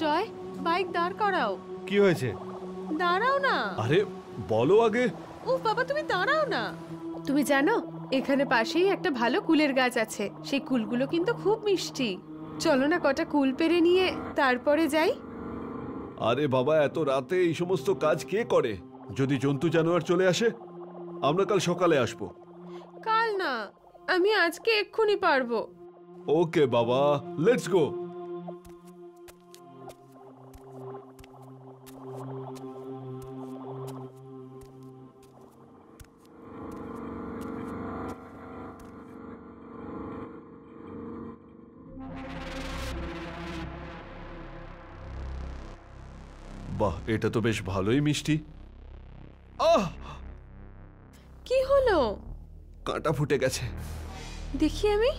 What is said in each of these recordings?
জয়, bike দাঁড় করাও। কি হয়েছে? দাঁড়াও না। আরে বলো আগে। ও বাবা, তুমি দাঁড়াও না। তুমি জানো এখানে পাশেই একটা ভালো কুলের গাছ আছে, সেই কুলগুলো কিন্তু খুব মিষ্টি। চলো না কটা কুল পেরে নিয়ে তারপরে যাই। আরে বাবা, এত রাতে এই সমস্ত কাজ কে করে? যদি জন্তু জানোয়ার চলে আসে? আমরা কাল সকালে আসবো। কাল না, আমি আজকে এক্ষুনি পারবো। ওকে বাবা, লেটস গো। বাহ, এটা তো বেশ ভালোই মিষ্টি। আহ, কি হলো? কাঁটা ফুটে গেছে। দেখি আমি।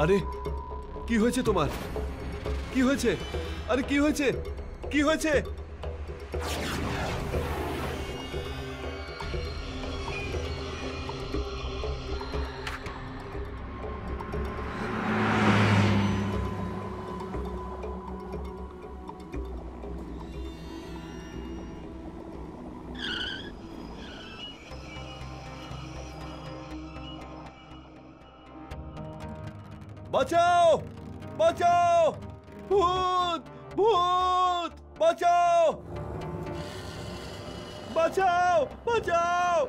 আরে কি হয়েছে তোমার? কি হয়েছে? আরে কি হয়েছে? কি হয়েছে? বাঁচাও, বাঁচাও, ভূত, ভূত, বাঁচাও, বাঁচাও, বাঁচাও।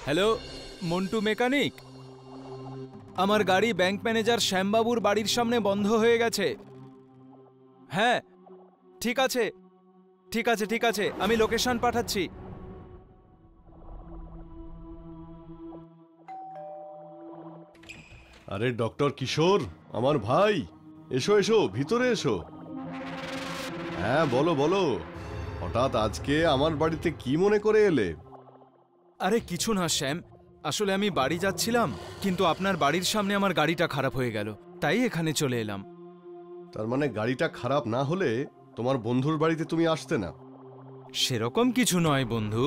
Hello, Montu mechanic. আমার গাড়ি ব্যাংক ম্যানেজার শ্যামবাবুর বাড়ির সামনে বন্ধ হয়ে গেছে। হ্যাঁ, ঠিক আছে, ঠিক আছে, ঠিক আছে, আমি লোকেশন পাঠাচ্ছি। আরে ডক্টর কিশোর, আমার ভাই, এসো এসো, ভিতরে এসো। হ্যাঁ বলো বলো, হঠাৎ আজকে আমার বাড়িতে কি মনে করে এলে? আরে কিছু না শ্যাম, আসলে আমি বাড়ি যাচ্ছিলাম, কিন্তু আপনার বাড়ির সামনে আমার গাড়িটা খারাপ হয়ে গেল, তাই এখানে চলে এলাম। তার মানে গাড়িটা খারাপ না হলে তোমার বন্ধুর বাড়িতে তুমি আসতে না? সেরকম কিছু নয় বন্ধু।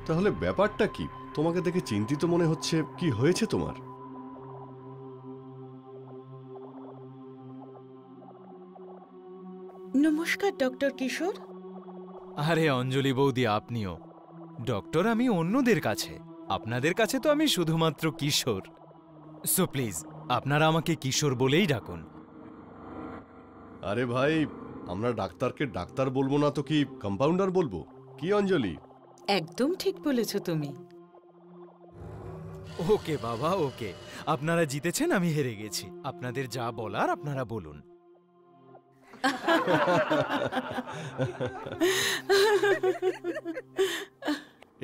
তাহলে ব্যাপারটা কি? তোমাকে দেখে চিন্তিত মনে হচ্ছে, কি হয়েছে তোমার? নমস্কার ডক্টর কিশোর। আরে অঞ্জলি বৌদি, আপনিও? ডক্টর আমি অন্যদের কাছে, আপনাদের কাছে তো আমি শুধুমাত্র কিশোর। সো প্লিজ আপনারা আমাকে কিশোর বলেই ডাকুন। আরে ভাই, আমরা ডাক্তারকে ডাক্তার বলবো না তো কি কম্পাউন্ডার বলবো? কি অঞ্জলি? একদম ঠিক বলেছ তুমি। ওকে বাবা, ওকে। আপনারা জিতেছেন, আমি হেরে গেছি। আপনাদের যা বলার আপনারা বলুন।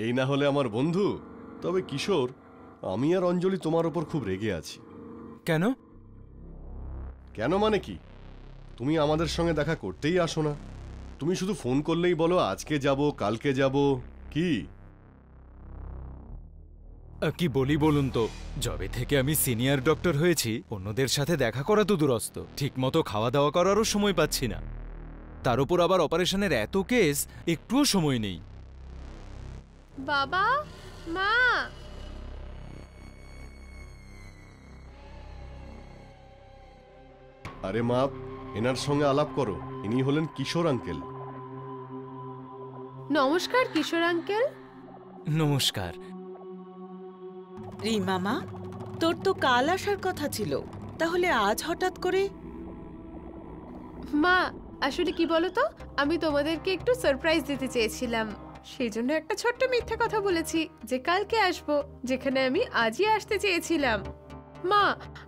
এই না হলে আমার বন্ধু। তবে কিশোর, আমি আর অঞ্জলি তোমার ওপর খুব রেগে আছি। কেন? কেন মানে কি? তুমি আমাদের সঙ্গে দেখা করতেই আসো না। তুমি শুধু ফোন করলেই বলো আজকে যাব, কালকে যাব। কি কি বলি বলুন তো, যবে থেকে আমি সিনিয়র ডক্টর হয়েছি অন্যদের সাথে দেখা করা তো দূরস্থ, ঠিকমতো খাওয়া দাওয়া করারও সময় পাচ্ছি না। তার উপর আবার অপারেশনের এত কেস, একটুও সময় নেই। বাবা, মা। আরে মা, এনার সঙ্গে আলাপ করো। ইনি হলেন কিশোর আঙ্কেল। নমস্কার কিশোর আঙ্কেল। নমস্কার। রিমা মা, তোর তো কাল আসার কথা ছিল, তাহলে আজ হঠাৎ করে? মা, আসলে কি বলতো, আমি তোমাদেরকে একটু সারপ্রাইজ দিতে চেয়েছিলাম, সেই জন্য একটা ছোট্ট মিথ্যে কথা বলেছি যে কালকে আসবো, যেখানে আমি আজই আসতে চেয়েছিলাম। মা,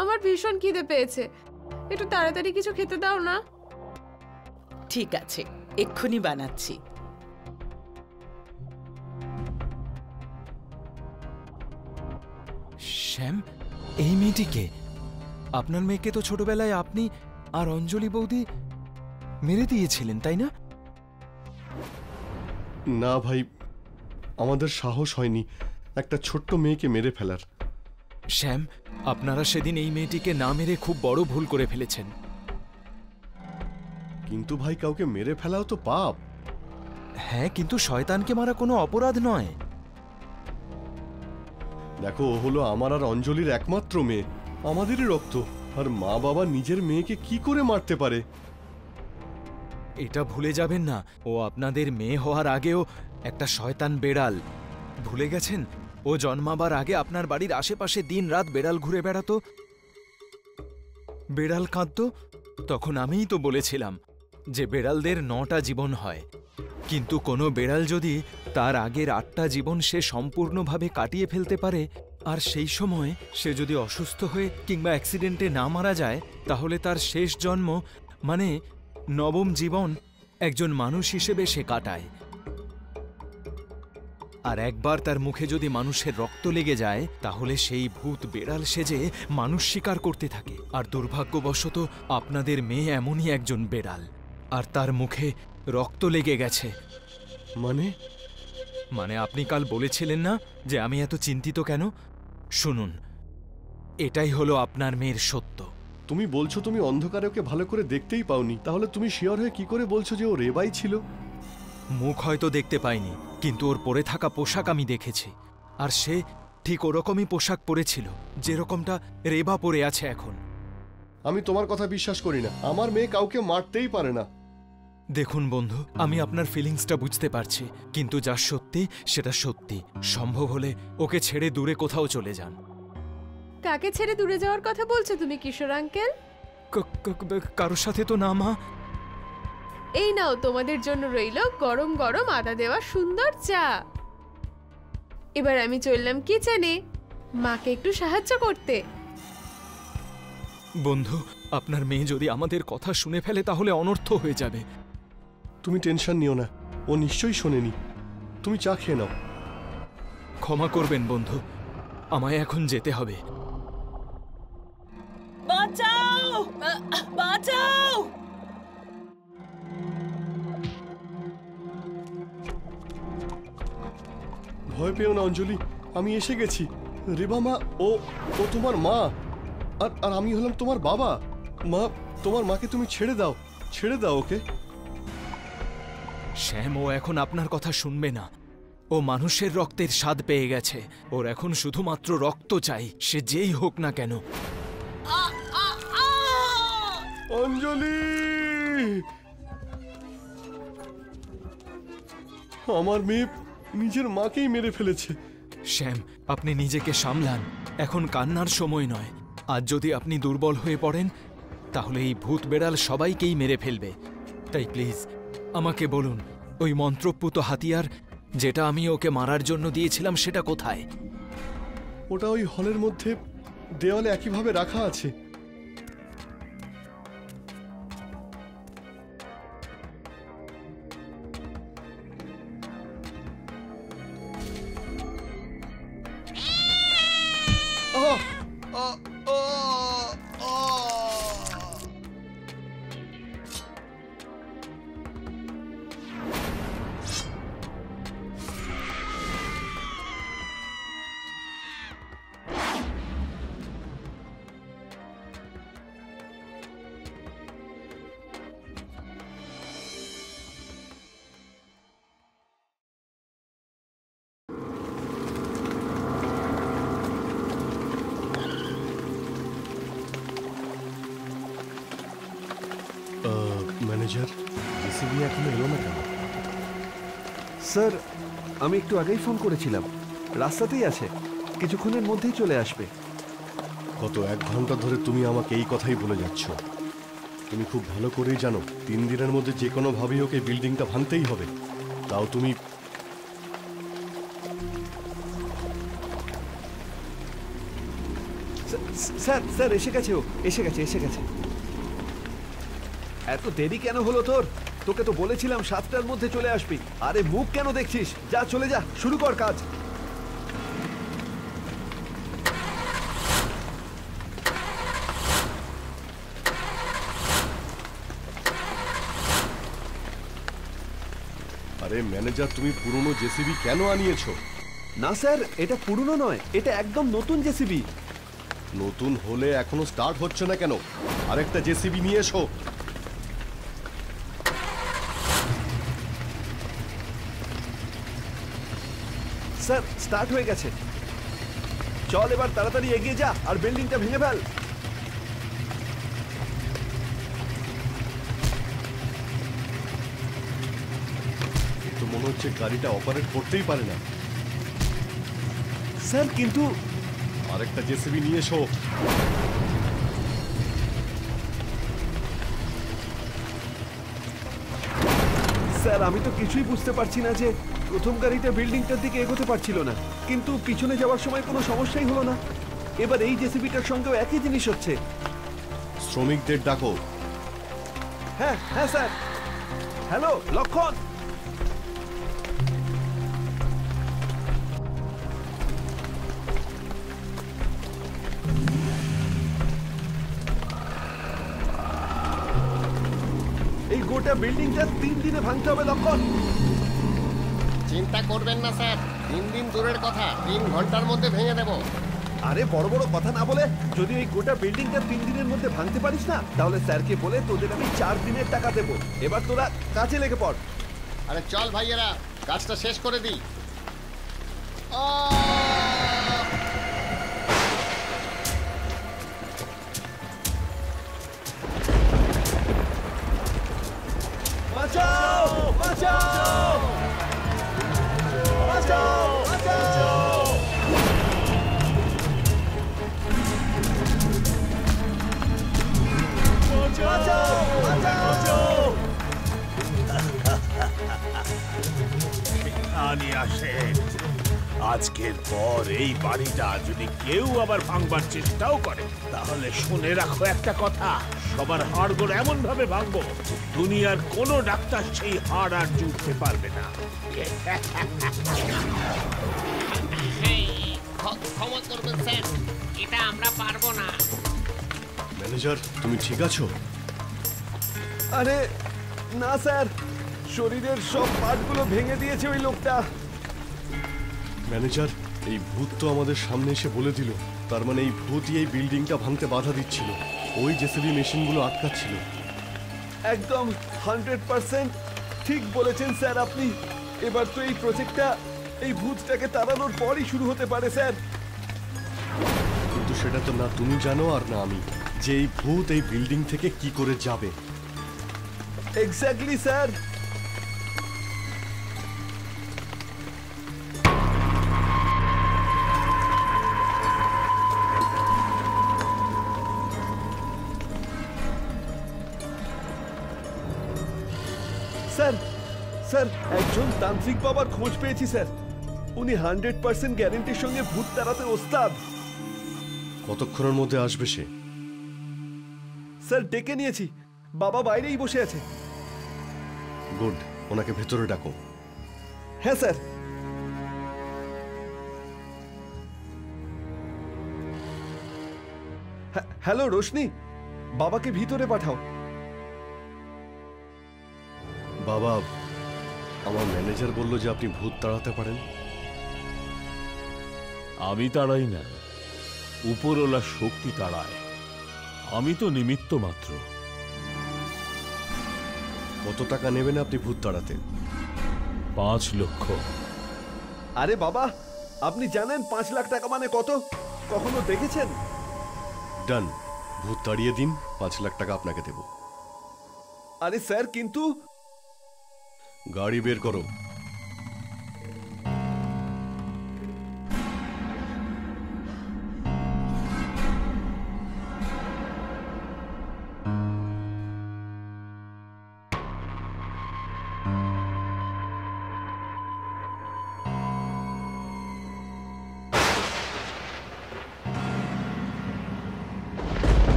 আমার ভীষণ খিদে পেয়েছে, একটু তাড়াতাড়ি কিছু খেতে দাও না। ঠিক আছে, এক্ষুনি বানাচ্ছি। শ্যাম, এই মেয়েটিকে? আপনার মেয়েকে তো ছোটবেলায় আপনি আর অঞ্জলি বৌদি মেরে দিয়েছিলেন, তাই না? না ভাই, আমাদের সাহস হয়নি একটা ছোট্ট মেয়েকে মেরে ফেলার। শ্যাম, আপনারা সেদিন এই মেয়েটিকে না মেরে খুব বড় ভুল করে ফেলেছেন। কিন্তু ভাই, কাউকে মেরে ফেলাও তো পাপ। হ্যাঁ, কিন্তু শয়তানকে মারা কোনো অপরাধ নয়। দেখো, ও হলো আমার আর অঞ্জলির একমাত্র মেয়ে, আমাদেরই রক্ত। আর মা বাবা নিজের মেয়েকে কি করে মারতে পারে? এটা ভুলে যাবেন না, ও আপনাদের মেয়ে হওয়ার আগেও একটা শয়তান বেড়াল। ভুলে গেছেন? ও জন্মাবার আগে আপনার বাড়ির আশেপাশে দিনরাত বেড়াল ঘুরে বেড়াতো, বেড়াল কাঁদতো। তখন আমিই তো বলেছিলাম যে বেড়ালদের 9টা জীবন হয়, কিন্তু কোনো বেড়াল যদি তার আগের 8টা জীবন সে সম্পূর্ণভাবে কাটিয়ে ফেলতে পারে, আর সেই সময় সে যদি অসুস্থ হয়ে কিংবা অ্যাক্সিডেন্টে না মারা যায়, তাহলে তার শেষ জন্ম মানে 9ম জীবন একজন মানুষ হিসেবে সে কাটায়। আর একবার তার মুখে যদি মানুষের রক্ত লেগে যায়, তাহলে সেই ভূত বেড়াল সেজে মানুষ শিকার করতে থাকে। আর দুর্ভাগ্যবশত আপনাদের মেয়ে এমনই একজন বেড়াল, আর তার মুখে রক্ত লেগে গেছে। মানে আপনি কাল বলেছিলেন না যে আমি এত চিন্তিত কেন? শুনুন, এটাই হলো আপনার মেয়ের সত্য। তুমি বলছো তুমি অন্ধকারে ওকে ভালো করে দেখতেই পাওনি, তাহলে তুমি শিওর হয়ে কি করে বলছো যে ও রেবাই ছিল? মুখ হয়তো দেখতে পাইনি, কিন্তু ওর পরে থাকা পোশাক আমি দেখেছি। আর সে ঠিক ওরকমই পোশাক পরেছিল যেরকমটা রেবা পরে আছে এখন। আমি তোমার কথা বিশ্বাস করি না। আমার মেয়ে কাউকে মারতেই পারে না। দেখুন বন্ধু, আমি আপনার ফিলিংসটা বুঝতে পারছি, কিন্তু যা সত্যি সেটা সত্যি। সম্ভব হলে ওকে ছেড়ে দূরে কোথাও চলে যান। কাকে ছেড়ে দূরে যাওয়ার কথা বলছো তুমি কিশোর আঙ্কেল? কারোর সাথে তো না মা। এই নাও, তোমাদের জন্য রইল গরম গরম আদা দেওয়া সুন্দর চা। এবার আমি চললাম কিচেনে মাকে একটু সাহায্য করতে। বন্ধু, আপনার মেয়ে যদি আমাদের কথা শুনে ফেলে তাহলে অনর্থ হয়ে যাবে। তুমি টেনশন নিও না, ও নিশ্চয়ই শোনেনি। তুমি চা খেয়ে নাও। ক্ষমা করবেন বন্ধু, আমায় এখন যেতে হবে। বাঁচাও! বাঁচাও! ভয় পেও না অঞ্জলি, আমি এসে গেছি। রেবা মা, ও ও তোমার মা, আর আমি হলাম তোমার বাবা। মা, তোমার মাকে তুমি ছেড়ে দাও, ছেড়ে দাও ওকে। শ্যাম, ও এখন আপনার কথা শুনবে না। ও মানুষের রক্তের স্বাদ পেয়ে গেছে। ওর এখন শুধুমাত্র রক্ত চাই, সে যেই হোক না কেন। অঞ্জলি, আমার মেয়ে নিজের মাকেই মেরে ফেলেছে। শ্যাম, আপনি নিজেকে সামলান, এখন কান্নার সময় নয়। আজ যদি আপনি দুর্বল হয়ে পড়েন, তাহলে এই ভূত বেড়াল সবাইকেই মেরে ফেলবে। তাই প্লিজ আমাকে বলুন, ওই মন্ত্রপুত হাতিয়ার যেটা আমি ওকে মারার জন্য দিয়েছিলাম সেটা কোথায়? ওটা ওই হলের মধ্যে দেওয়ালে একইভাবে রাখা আছে। ম্যানেজার, ডিসিবি এখনো এলো না কেন? স্যার, আমি একটু আগেই ফোন করেছিলাম, রাস্তাতেই আছে, কিছুক্ষণের মধ্যেই চলে আসবে। গত 1 ঘন্টা ধরে তুমি আমাকে এই কথাই বলে যাচ্ছ। তুমি খুব ভালো করেই জানো 3 দিনের মধ্যে যে কোনো ভাবেই ওকে বিল্ডিংটা ভাঙতেই হবে। তাও তুমি স্যার স্যার এসে গেছে, ও এসে গেছে, এসে গেছে। এত দেরি কেন হলো তোর? তোকে তো বলেছিলাম 7টার মধ্যে চলে আসবি। আরে মুখ কেন দেখছিস? যা, চলে যা, শুরু কর কাজ। আরে ম্যানেজার, তুমি পুরনো জেসিবি কেন আনিয়েছো? না স্যার, এটা পুরনো নয়, এটা একদম নতুন জেসিবি। নতুন হলে এখনো স্টার্ট হচ্ছে না কেন? আরেকটা জেসিবি নিয়ে এসো। স্যার, স্টার্ট হয়ে গেছে। চল এবার তাড়াতাড়ি এগিয়ে যা আর বিল্ডিংটা ভেঙে ফেল। তো মনে হচ্ছে গাড়িটা অপারেট করতেই পারে না। স্যার কিন্তু আরেকটা জেসিবি নিয়ে এসো। স্যার, আমি তো কিছুই বুঝতে পারছি না যে প্রথম গাড়িটা বিল্ডিংটার দিকে এগোতে পারছিল না, কিন্তু পিছনে যাওয়ার সময় কোনো সমস্যাই হলো না। এবার এই জেসিবিটার সঙ্গেও একই জিনিস হচ্ছে। শ্রমিকদের ডাকো। হ্যাঁ হ্যাঁ স্যার। হ্যালো লক্ষণ। এই গোটা বিল্ডিংটা 3 দিনে ভাঙতে হবে লক্ষণ। চিন্তা করবেন না স্যার, 3 দিন দূরের কথা, 3 ঘন্টার মধ্যে ভেঙে দেব। আরে বড় বড় কথা না বলে যদি এই গোটা বিল্ডিংটা 3 দিনের মধ্যে ভাঙতে পারিস না, তাহলে স্যারকে বলে তোদের আমি 4 দিনের টাকা দেবো। এবার তোরা কাজে লেগে পড়। আরে চল ভাইয়েরা, কাজটা শেষ করে দিই। বাঁচাও বাঁচাও বাঁচাও বাঁচাও। আজকের পর এই বাড়িটা যদি কেউ আবার ভাঙবার চেষ্টাও করে, তাহলে শুনে রাখো একটা কথা, সবার হাড়গোড় এমন ভাবে ভাঙবো দুনিয়ার কোনো ডাক্তার সেই হাড় আর জুড়তে পারবে না। ক্ষমা করবেন স্যার, এটা আমরা পারবো না। ম্যানেজার, তুমি ঠিক আছো? আরে না স্যার, শরীরের সব পার্টগুলো ভেঙে দিয়েছে ওই লোকটা। ম্যানেজার, এই ভূত তো আমাদের সামনে এসে বলে দিল, তার মানে এই ভূতই এই বিল্ডিংটা ভাঙতে বাধা দিচ্ছিল, ওই জেসিবি মেশিনগুলো আটকাচ্ছিল। একদম 100% ঠিক বলেছেন স্যার আপনি। এবার তো এই প্রজেক্টটা এই ভূতটাকে তাড়ানোর পরই শুরু হতে পারে স্যার। কিন্তু সেটা তো না তুমি জানো আর না আমি, যে এই ভূত এই বিল্ডিং থেকে কি করে যাবে। Exactly sir. স্যার স্যার, একজন তান্ত্রিক বাবার খোঁজ পেয়েছি স্যার। উনি 100% গ্যারেন্টির সঙ্গে ভূত তাড়াতে ওস্তাদ। কতক্ষণের মধ্যে আসবে সে? স্যার ডেকে নিয়েছি, বাবা বাইরেই বসে আছে। গুড, ওনাকে ভেতরে ডাকো। হ্যাঁ স্যার। হ্যালো রোশনি, বাবাকে ভিতরে পাঠাও। বাবা, আমার ম্যানেজার বলল যে আপনি ভূত তাড়াতে পারেন। আমি তাড়াই না, উপরওয়ালা শক্তি তাড়ায়, আমি তো নিমিত্ত মাত্র। কত টাকা নেবেন আপনি ভূত তাড়াতে? 5 লক্ষ। আরে বাবা, আপনি জানেন 5 লাখ টাকা মানে কত? কখনো দেখেছেন? ডান, ভূত তাড়িয়ে দিন, 5 লাখ টাকা আপনাকে দেব। আরে স্যার কিন্তু। গাড়ি বের করো।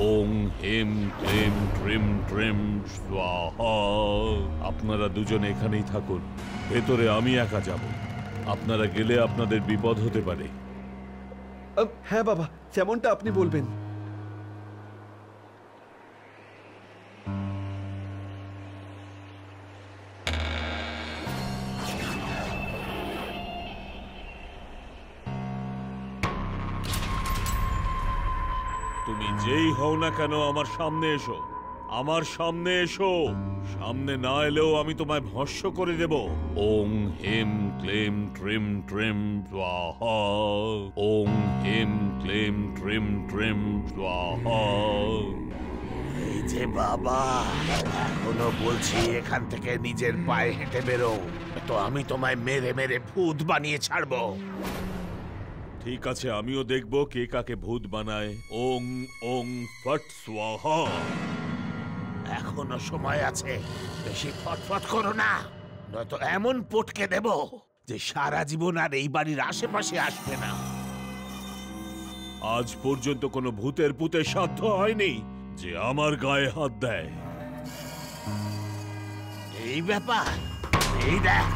ওং হেম ক্লেম ট্রিম ট্রিম স্বাহা। আপনারা দুজনে এখানেই থাকুন, ভেতরে আমি একা যাব। আপনারা গেলে আপনাদের বিপদ হতে পারে। হ্যাঁ বাবা, যেমনটা আপনি বলবেন। তুমি যেই হও না কেন আমার সামনে এসো, আমার সামনে এসো। সামনে না এলেও আমি তোমায় ভস্ম করে দেব। ওং হিম ক্লেম ট্রিম ট্রিম স্বাহা, ওং হিম ক্লেম ট্রিম ট্রিম স্বাহা। এই যে বাবা, এখনো বলছি এখান থেকে নিজের পায়ে হেঁটে বেরো, তো আমি তোমায় মেরে মেরে ভূত বানিয়ে ছাড়বো। ঠিক আছে, আমিও দেখব কে কাকে ভূত বানায়। ওং ওং ফট স্বাহা। এখনো সময় আছে, বেশি ফটফট করো না, নয়তো এমন পটকে দেব যে সারা জীবন আর এই বাড়ির আশেপাশে আসবে না। আজ পর্যন্ত কোনো ভূতের পুতের সাধ্য হয়নি যে আমার গায়ে হাত দেয়। এই ব্যাপার, এই দেখ।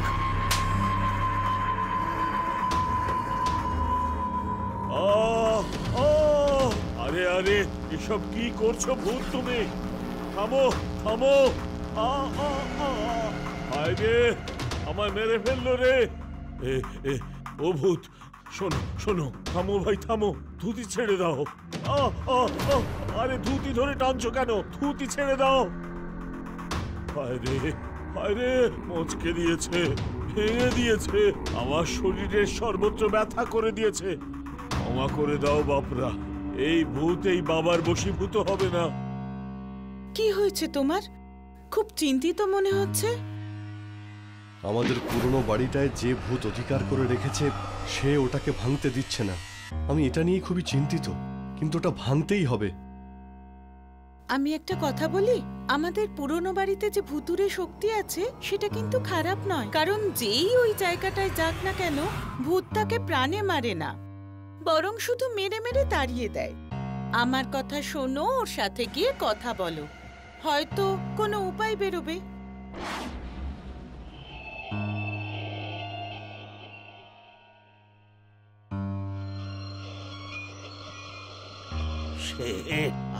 আরে আরে, এসব কি করছো ভূত তুমি? থামো থামো। আরে আমায় মেরে ফেললো রে। ও ভূত, শোনো শোনো, থামো ভাই থামো, ধুতি ছেড়ে দাও। আরে ধুতি ধরে টানছো কেন? ধুতি ছেড়ে দাও। আরে আরে, মচকে দিয়েছে, ভেঙে দিয়েছে, আমার শরীরের সর্বত্র ব্যথা করে দিয়েছে। ক্ষমা করে দাও বাপরা, এই ভূত এই বাবার বশীভূত হবে না। কি হয়েছে তোমার? খুব চিন্তিত মনে হচ্ছে। আমাদের পুরনো বাড়িটায় যে ভূত অধিকার করে রেখেছে সে ওটাকে ভাঙতে দিচ্ছে না। আমি এটা নিয়ে খুবই চিন্তিত, কিন্তু ওটা ভাঙতেই হবে। আমি একটা কথা বলি, আমাদের পুরনো বাড়িতে যে ভুতুরে শক্তি আছে সেটা কিন্তু খারাপ নয়, কারণ যেই ওই জায়গাটায় যাক না কেন ভূত তাকে প্রাণে মারে না, বরং শুধু মেরে মেরে তাড়িয়ে দেয়। আমার কথা শোনো, ওর সাথে গিয়ে কথা বলো, হয়তো কোনো উপায় বেরোবে।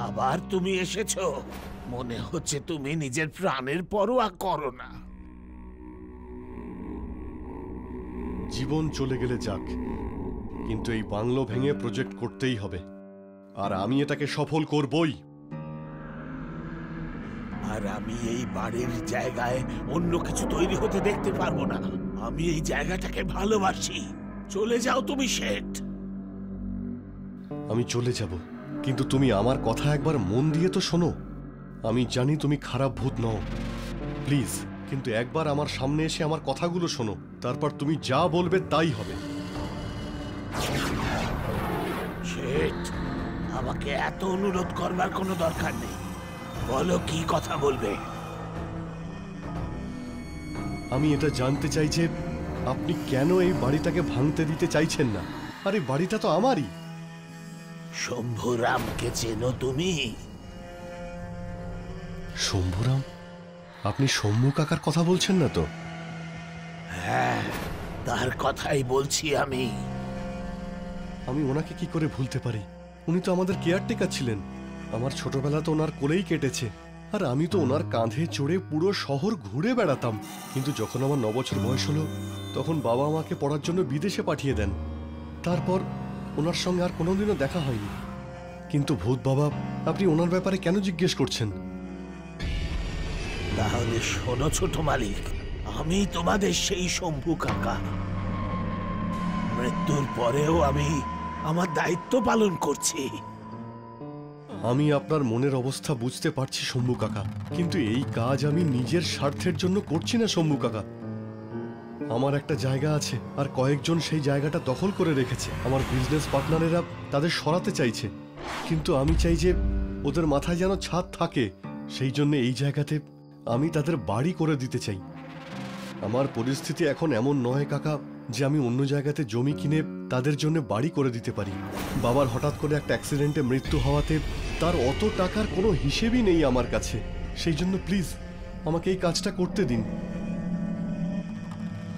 আবার তুমি এসেছো? মনে হচ্ছে তুমি নিজের প্রাণের পরোয়া করো না। জীবন চলে গেলে যাক, কিন্তু এই বাংলো ভেঙে প্রজেক্ট করতেই হবে, আর আমি এটাকে সফল করবই। আর আমি এই বাড়ির জায়গায় অন্য কিছু তৈরি হতে দেখতে পারবো না। আমি এই জায়গাটাকে ভালোবাসি। চলে যাও তুমি শেঠ। আমি চলে যাব, কিন্তু তুমি আমার কথা একবার মন দিয়ে তো শোনো। আমি জানি তুমি খারাপ ভূত নও, প্লিজ, কিন্তু একবার আমার সামনে এসে আমার কথাগুলো শোনো, তারপর তুমি যা বলবে তাই হবে। শেঠ, আমাকে এত অনুরোধ করবার কোনো দরকার নেই। বলো কি কথা বলবে। আমি এটা জানতে চাই যে আপনি কেন এই বাড়িটাকে ভাঙতে দিতে চাইছেন না। আরে বাড়িটা তো আমারই। শম্ভুরামকে চেনো তুমি? শম্ভুরাম? আপনি শম্ভু কাকার কথা বলছেন না তো? হ্যাঁ, তার কথাই বলছি আমি। আমি ওনাকে কি করে ভুলতে পারি? উনি তো আমাদের কেয়ারটেকার ছিলেন। আমার ছোটবেলা তো ওনার কোলেই কেটেছে, আর আমি তো ওনার কাঁধে চড়ে পুরো শহর ঘুরে বেড়াতাম। কিন্তু যখন আমার 9 বছর বয়স হলো, তখন বাবা আমাকে পড়ার জন্য বিদেশে পাঠিয়ে দেন। তারপর ওনার সঙ্গে আর কোনোদিনও দেখা হয়নি। কিন্তু ভূত বাবা, আপনি ওনার ব্যাপারে কেন জিজ্ঞেস করছেন? তাহলে শোনো ছোট মালিক, আমি তোমাদের সেই শম্ভু কাকা। মৃত্যুর পরেও আমি আমার দায়িত্ব পালন করছি। আমি আপনার মনের অবস্থা বুঝতে পারছি শম্ভু কাকা, কিন্তু এই কাজ আমি নিজের স্বার্থের জন্য করছি না শম্ভু কাকা। আমার একটা জায়গা আছে, আর কয়েকজন সেই জায়গাটা দখল করে রেখেছে। আমার বিজনেস পার্টনারেরা তাদের সরাতে চাইছে, কিন্তু আমি চাই যে ওদের মাথায় যেন ছাদ থাকে। সেই জন্য এই জায়গাতে আমি তাদের বাড়ি করে দিতে চাই। আমার পরিস্থিতি এখন এমন নয় কাকা যে আমি অন্য জায়গাতে জমি কিনে তাদের জন্য বাড়ি করে দিতে পারি। বাবার হঠাৎ করে একটা অ্যাক্সিডেন্টে মৃত্যু হওয়াতে তার অত টাকার কোনো হিসেবই নেই আমার কাছে। সেই জন্য প্লিজ আমাকে এই কাজটা করতে দিন।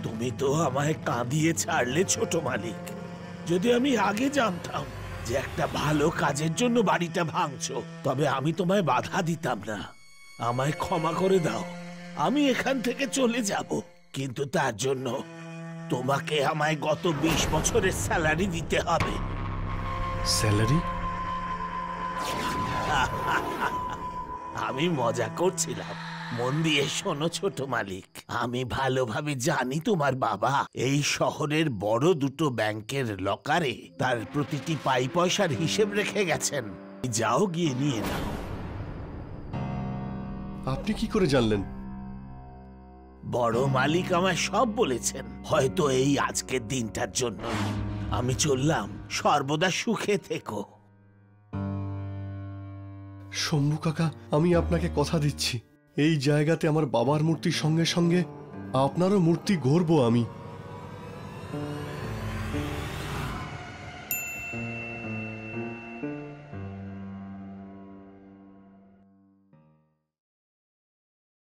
তুমি তো আমায় কাঁদিয়ে ছাড়লে ছোট মালিক। যদি আমি আগে জানতাম যে একটা ভালো কাজের জন্য বাড়িটা ভাঙছো, তবে আমি তোমায় বাধা দিতাম না। আমায় ক্ষমা করে দাও, আমি এখান থেকে চলে যাব। কিন্তু তার জন্য তোমাকে আমায় গত 20 বছরের স্যালারি দিতে হবে। স্যালারি? আমি মজা করছিলাম। মন দিয়ে শোনো ছোট মালিক, আমি ভালোভাবে জানি তোমার বাবা এই শহরের বড় দুটো ব্যাংকের লকারে তার প্রতিটি পাই পয়সার হিসেব রেখে গেছেন। যাও গিয়ে নিয়ে নাও। আপনি কি করে জানলেন? বড় মালিক আমায় সব বলেছেন। হয়তো এই আজকের দিনটার জন্য আমি চললাম। সর্বদা সুখে থেকো। শম্ভু কাকা, আমি আপনাকে কথা দিচ্ছি, এই জায়গাতে আমার বাবার মূর্তির সঙ্গে সঙ্গে আপনারও মূর্তি গড়ব আমি।